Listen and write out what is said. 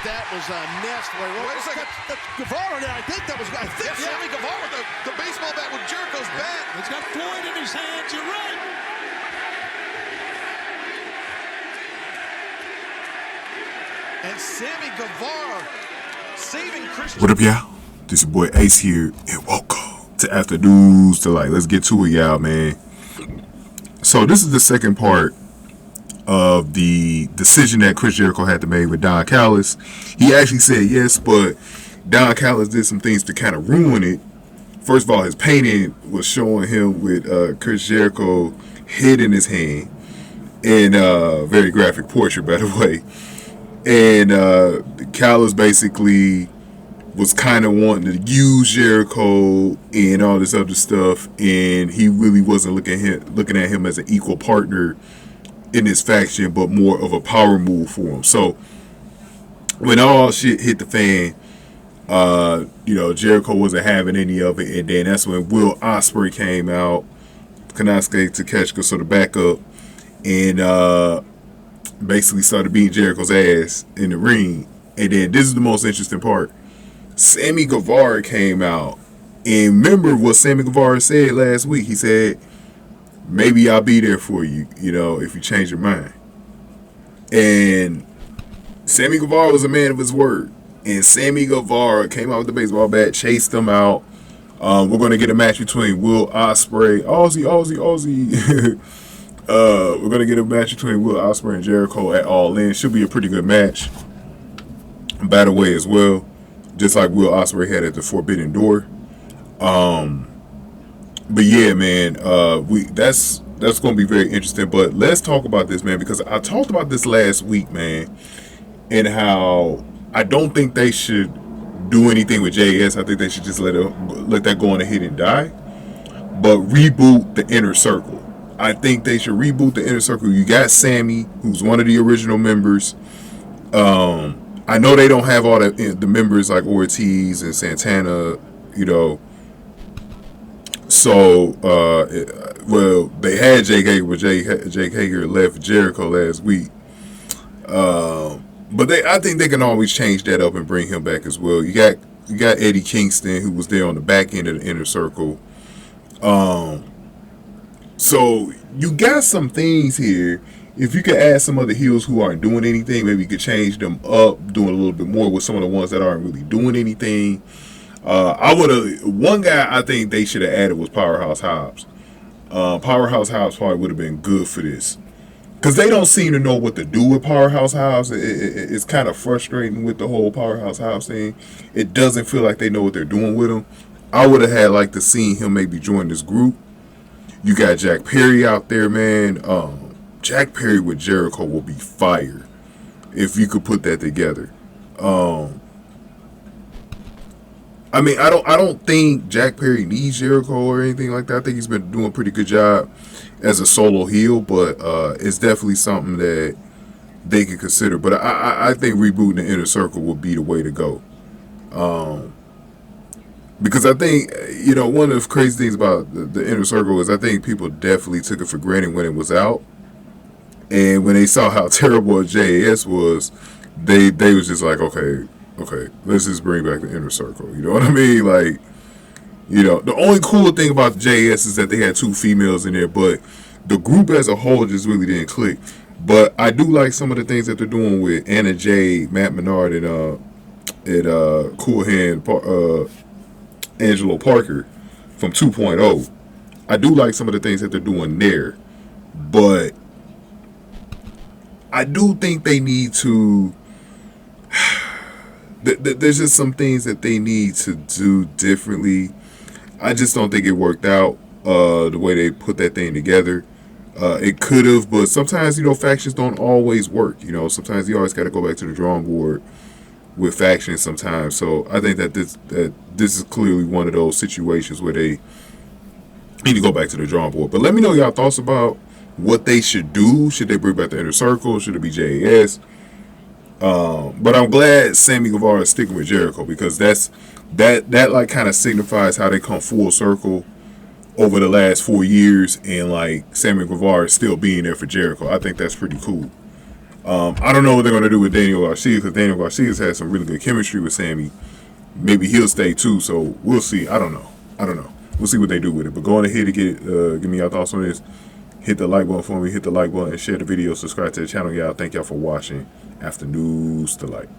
that was a nest. Wait a second. Guevara there, I think Sammy Guevara, the baseball bat with Jericho's bat. He's got Floyd in his hands, you're right. And Sammy Guevara saving Christian. What up, y'all? This your boy Ace here, and welcome to After News. Let's get to it, y'all, man. So this is the second part of the decision that Chris Jericho had to make with Don Callis. He actually said yes, but Don Callis did some things to kind of ruin it. First of all, his painting was showing him with Chris Jericho head in his hand, and very graphic portrait, by the way. And Callis basically was kind of wanting to use Jericho and all this other stuff, and he really wasn't looking at him as an equal partner in this faction, but more of a power move for him. So when all shit hit the fan, Jericho wasn't having any of it, and then that's when Will Ospreay came out, Konosuke Takeshita, so the backup, and basically started beating Jericho's ass in the ring. And then this is the most interesting part. Sammy Guevara came out, and remember what Sammy Guevara said last week. He said, maybe I'll be there for you, if you change your mind. And Sammy Guevara was a man of his word. And Sammy Guevara came out with the baseball bat, chased him out. We're going to get a match between Will Ospreay, Aussie. We're going to get a match between Will Ospreay and Jericho at All In. Should be a pretty good match, by the way, as well. Just like Will Ospreay had at the Forbidden Door. But yeah, man, that's going to be very interesting. But let's talk about this, man, because I talked about this last week, man, and how I don't think they should do anything with JS. I think they should just let that go on ahead and die. But reboot the Inner Circle. I think they should reboot the Inner Circle. You got Sammy, who's one of the original members. I know they don't have all the members like Ortiz and Santana, So, they had Jake Hager, but Jake Hager left Jericho last week. But I think they can always change that up and bring him back as well. You got Eddie Kingston, who was there on the back end of the Inner Circle. So you got some things here. If you could add some other heels who aren't doing anything, maybe you could change them up, doing a little bit more with some of the ones that aren't really doing anything. One guy I think they should have added was Powerhouse Hobbs. Powerhouse Hobbs probably would have been good for this, because they don't seem to know what to do with Powerhouse Hobbs. It's kind of frustrating with the whole Powerhouse Hobbs thing. It doesn't feel like they know what they're doing with him. I would have had liked to see him maybe join this group. You got Jack Perry out there, man. Jack Perry with Jericho will be fire if you could put that together. I don't think Jack Perry needs Jericho or anything like that. I think he's been doing a pretty good job as a solo heel, but it's definitely something that they can consider. But I think rebooting the Inner Circle would be the way to go. Because I think, one of the crazy things about the Inner Circle is I think people definitely took it for granted when it was out. And when they saw how terrible JAS was, they was just like, okay, let's just bring back the Inner Circle. You know what I mean? Like, the only cool thing about the JAS is that they had two females in there, but the group as a whole just really didn't click. But I do like some of the things that they're doing with Anna Jay, Matt Menard, and Cool Hand, Angelo Parker from 2.0. I do like some of the things that they're doing there, but I do think they need to. There's just some things that they need to do differently. I just don't think it worked out the way they put that thing together. It could have, but sometimes factions don't always work. Sometimes you always got to go back to the drawing board with factions sometimes. So I think that this is clearly one of those situations where they need to go back to the drawing board. But let me know y'all thoughts about what they should do. Should they bring back the Inner Circle? Should it be JAS? But I'm glad Sammy Guevara is sticking with Jericho, because that like kind of signifies how they come full circle over the last 4 years, and like Sammy Guevara still being there for Jericho. I think that's pretty cool. I don't know what they're going to do with Daniel Garcia because Daniel Garcia's had some really good chemistry with Sammy. Maybe he'll stay too, so we'll see. I don't know. We'll see what they do with it. But go on ahead and give me your thoughts on this. Hit the like button for me. Hit the like button and share the video. Subscribe to the channel, y'all. Thank y'all for watching. After News to Light.